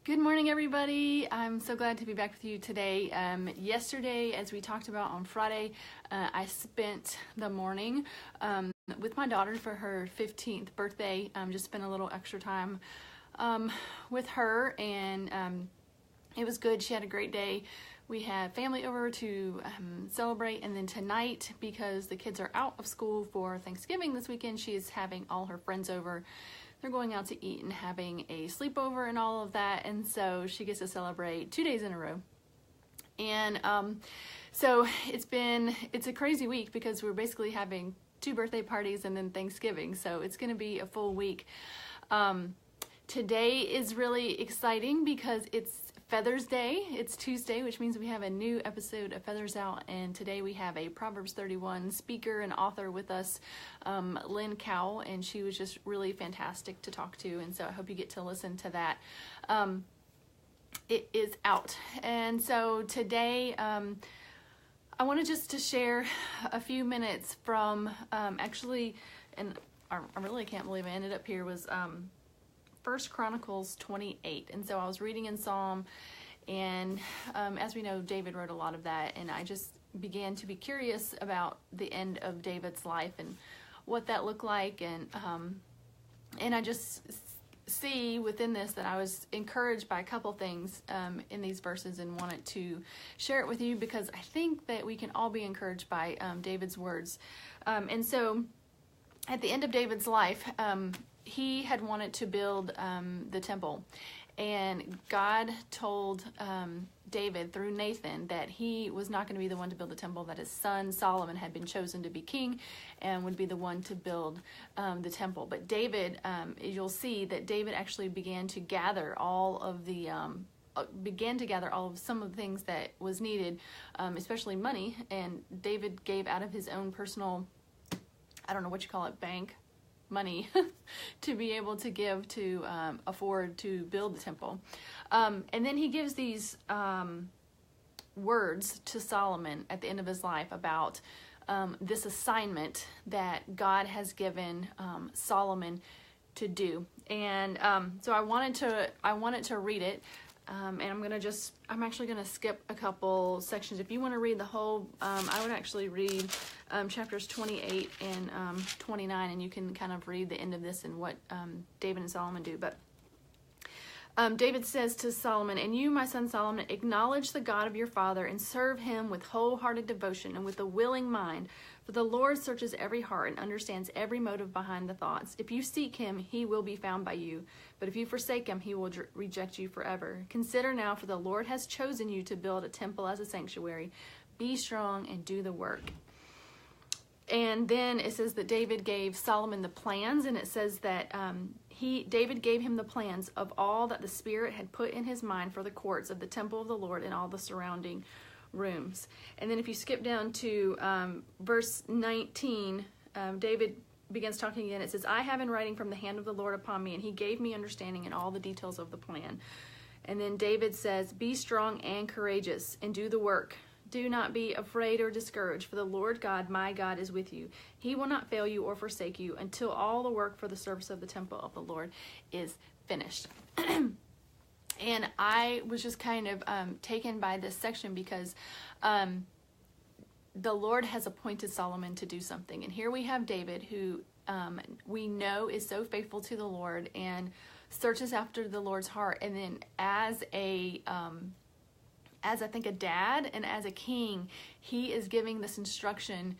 Good morning, everybody. I'm so glad to be back with you today. Yesterday, as we talked about on Friday, I spent the morning with my daughter for her 15th birthday. Just spent a little extra time with her, and it was good. She had a great day. We had family over to celebrate, and then tonight, because the kids are out of school for Thanksgiving this weekend, she is having all her friends over. They're going out to eat and having a sleepover and all of that, and so she gets to celebrate 2 days in a row. And so it's a crazy week because we're basically having 2 birthday parties and then Thanksgiving, so it's going to be a full week. Today is really exciting because it's Feathers Day. It's Tuesday, which means we have a new episode of Feathers Out, and today we have a Proverbs 31 speaker and author with us, Lynn Cowell, and she was just really fantastic to talk to, and so I hope you get to listen to that. It is out, and so today I wanted just to share a few minutes from actually, and I really can't believe I ended up here, was 1 Chronicles 28. And so I was reading in Psalm, and as we know, David wrote a lot of that, and I just began to be curious about the end of David's life and what that looked like, and I just see within this that I was encouraged by a couple things in these verses and wanted to share it with you because I think that we can all be encouraged by David's words. And so at the end of David's life, he had wanted to build the temple, and God told David through Nathan that he was not going to be the one to build the temple, that his son Solomon had been chosen to be king and would be the one to build the temple. But David, you'll see that David actually began to gather all of some of the things that was needed, especially money, and David gave out of his own personal, I don't know what you call it, bank money to be able to give to afford to build the temple. And then he gives these words to Solomon at the end of his life about this assignment that God has given Solomon to do. And so I wanted to read it. And I'm actually going to skip a couple sections. If you want to read the whole, I would actually read chapters 28 and 29, and you can kind of read the end of this and what David and Solomon do. But David says to Solomon, "And you, my son Solomon, acknowledge the God of your father and serve him with wholehearted devotion and with a willing mind. For the Lord searches every heart and understands every motive behind the thoughts. If you seek him, he will be found by you. But if you forsake him, he will reject you forever. Consider now, for the Lord has chosen you to build a temple as a sanctuary. Be strong and do the work." And then it says that David gave Solomon the plans, and it says that David gave him the plans of all that the Spirit had put in his mind for the courts of the temple of the Lord and all the surrounding rooms. And then if you skip down to verse 19, David begins talking again. It says, "I have in writing from the hand of the Lord upon me, and he gave me understanding in all the details of the plan." And then David says, "Be strong and courageous and do the work. Do not be afraid or discouraged, for the Lord God, my God, is with you. He will not fail you or forsake you until all the work for the service of the temple of the Lord is finished." And I was just kind of taken by this section because the Lord has appointed Solomon to do something. And here we have David, who we know is so faithful to the Lord and searches after the Lord's heart. And then as I think a dad and as a king, he is giving this instruction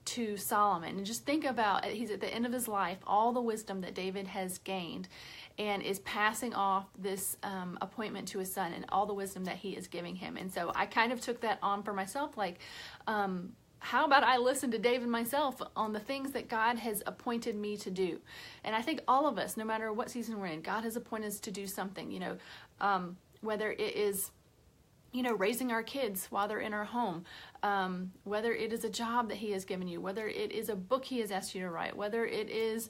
to Solomon. And just think about, he's at the end of his life, all the wisdom that David has gained, and is passing off this appointment to his son and all the wisdom that he is giving him. And so I kind of took that on for myself, like, how about I listen to David myself on the things that God has appointed me to do? And I think all of us, no matter what season we're in, God has appointed us to do something, whether it is raising our kids while they're in our home, whether it is a job that he has given you, whether it is a book he has asked you to write, whether it is,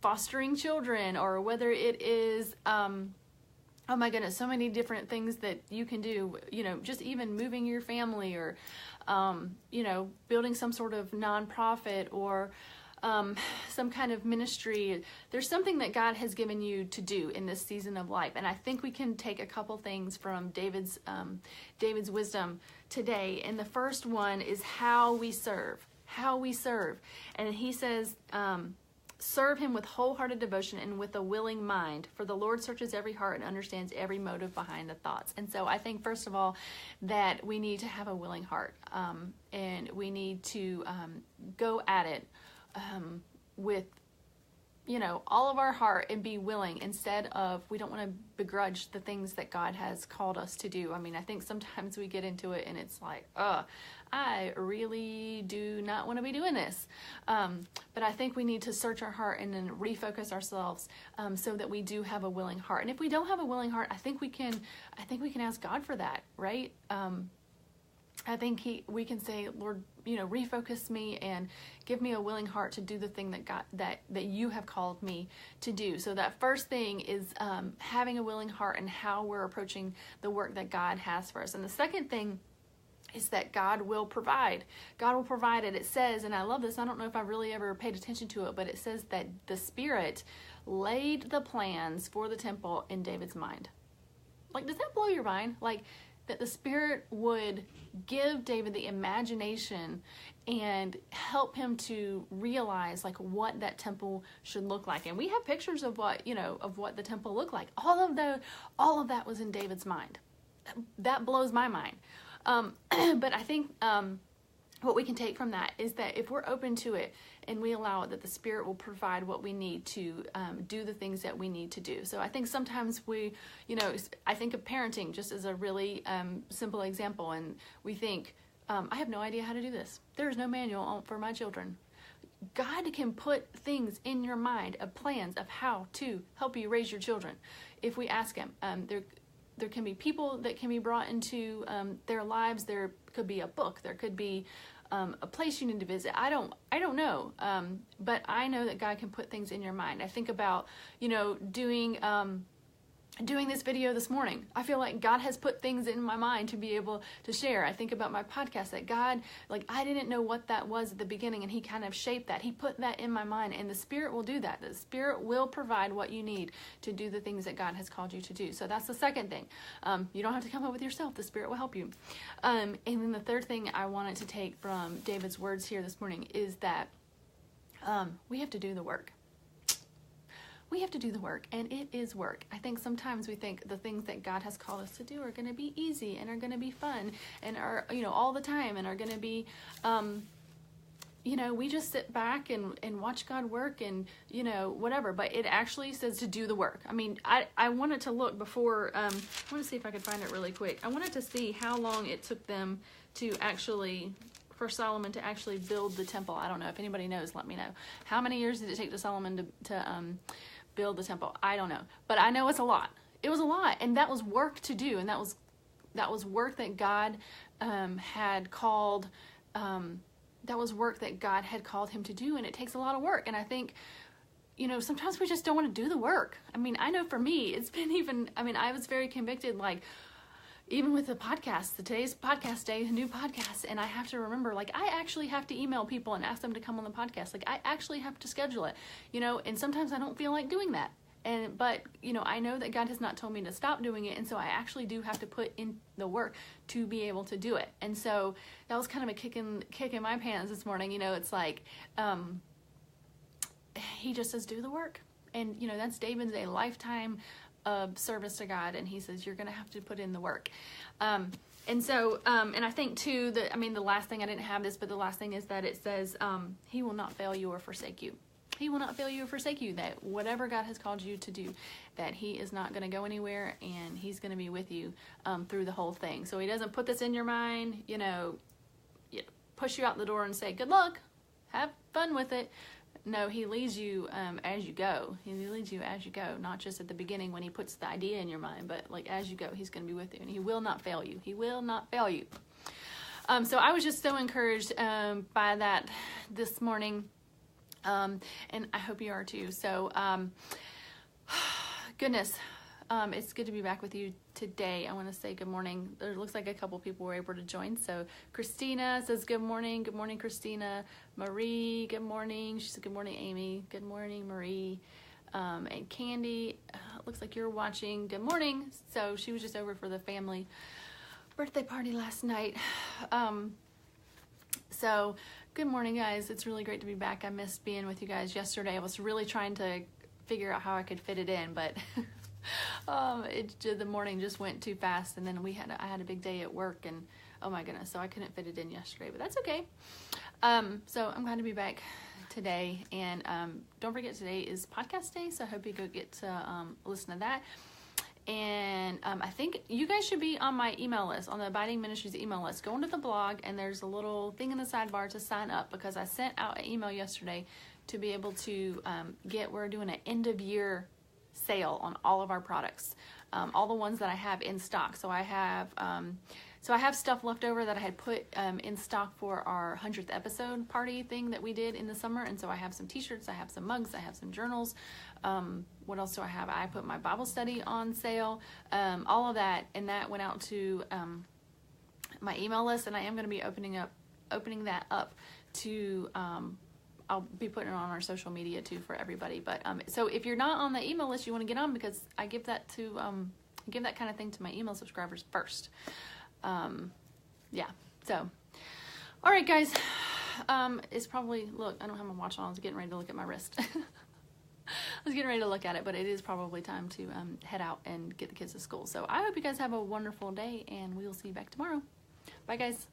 fostering children, or whether it is, oh my goodness, so many different things that you can do, just even moving your family, or, building some sort of nonprofit, or some kind of ministry. There's something that God has given you to do in this season of life. And I think we can take a couple things from David's wisdom today. And the first one is how we serve. How we serve. And he says, serve him with wholehearted devotion and with a willing mind, for the Lord searches every heart and understands every motive behind the thoughts. And so I think, first of all, that we need to have a willing heart, and we need to go at it with, all of our heart, and be willing, instead of, we don't want to begrudge the things that God has called us to do. I mean, I think sometimes we get into it and it's like, I really do not want to be doing this. But I think we need to search our heart and then refocus ourselves, so that we do have a willing heart. And if we don't have a willing heart, I think we can ask God for that, right? I think we can say, Lord, refocus me and give me a willing heart to do the thing that you have called me to do. So that first thing is having a willing heart and how we're approaching the work that God has for us. And the second thing is that God will provide. God will provide it. It says, and I love this, I don't know if I really ever paid attention to it, but it says that the Spirit laid the plans for the temple in David's mind. Like, does that blow your mind? Like, that the Spirit would give David the imagination and help him to realize like what that temple should look like. And we have pictures of what the temple looked like. All of that was in David's mind. That blows my mind. But I think what we can take from that is that if we're open to it and we allow it, that the Spirit will provide what we need to do the things that we need to do. So I think sometimes I think of parenting just as a really simple example, and we think, I have no idea how to do this. There is no manual for my children. God can put things in your mind of plans of how to help you raise your children if we ask Him. There can be people that can be brought into their lives. There could be a book. There could be a place you need to visit. I don't know. But I know that God can put things in your mind. I think about, doing this video this morning. I feel like God has put things in my mind to be able to share. I think about my podcast, that God, I didn't know what that was at the beginning, and He kind of shaped that. He put that in my mind, and the Spirit will do that. The Spirit will provide what you need to do the things that God has called you to do. So that's the second thing. You don't have to come up with yourself. The Spirit will help you. And then the third thing I wanted to take from David's words here this morning is that we have to do the work. We have to do the work, and it is work. I think sometimes we think the things that God has called us to do are going to be easy and are going to be fun and are, all the time, and are going to be, we just sit back and watch God work and, whatever. But it actually says to do the work. I mean, I wanted to look before, I want to see if I could find it really quick. I wanted to see how long it took them for Solomon to actually build the temple. I don't know if anybody knows. Let me know. How many years did it take to Solomon to build the temple? I don't know, but I know it's a lot. It was a lot, and that was work to do, and that was work that God had called. That was work that God had called him to do, and it takes a lot of work. And I think, sometimes we just don't want to do the work. I mean, I know for me, it's been I was very convicted, even with the podcast, today's podcast day, a new podcast, and I have to remember, I actually have to email people and ask them to come on the podcast. I actually have to schedule it, and sometimes I don't feel like doing that. But I know that God has not told me to stop doing it, and so I actually do have to put in the work to be able to do it. And so that was kind of a kick in my pants this morning. It's He just says, do the work. And, that's David's a lifetime of service to God, and He says you're going to have to put in the work. And so, and I think too that, the last thing, I didn't have this, but the last thing is that it says, He will not fail you or forsake you. He will not fail you or forsake you, that whatever God has called you to do, that He is not going to go anywhere, and He's going to be with you through the whole thing. So He doesn't put this in your mind, push you out the door and say, good luck, have fun with it. No, He leads you as you go. He leads you as you go, not just at the beginning when He puts the idea in your mind, but as you go, He's going to be with you, and He will not fail you. He will not fail you. So I was just so encouraged by that this morning, and I hope you are too. So, goodness, It's good to be back with you today. I want to say good morning. There looks like a couple people were able to join. So Christina says good morning. Good morning, Christina. Marie, good morning. She said good morning, Amy. Good morning, Marie. And Candy, looks like you're watching. Good morning. So she was just over for the family birthday party last night. So good morning, guys. It's really great to be back. I missed being with you guys yesterday. I was really trying to figure out how I could fit it in, but the morning just went too fast, and then I had a big day at work, and oh my goodness, so I couldn't fit it in yesterday, but that's okay. So I'm glad to be back today, and don't forget today is podcast day, so I hope you go get to listen to that. And I think you guys should be on my email list, on the Abiding Ministries email list. Go into the blog, and there's a little thing in the sidebar to sign up, because I sent out an email yesterday to be able to we're doing an end of year sale on all of our products, all the ones that I have in stock. So I have stuff left over that I had put in stock for our 100th episode party thing that we did in the summer. And so I have some t-shirts, I have some mugs, I have some journals. What else do I have? I put my Bible study on sale, all of that. And that went out to my email list, and I am going to be opening that up to, I'll be putting it on our social media too for everybody. But so if you're not on the email list, you want to get on, because I give that kind of thing to my email subscribers first. Yeah. So, all right, guys. It's probably, look, I don't have my watch on. I was getting ready to look at my wrist. I was getting ready to look at it, but it is probably time to head out and get the kids to school. So I hope you guys have a wonderful day, and we'll see you back tomorrow. Bye, guys.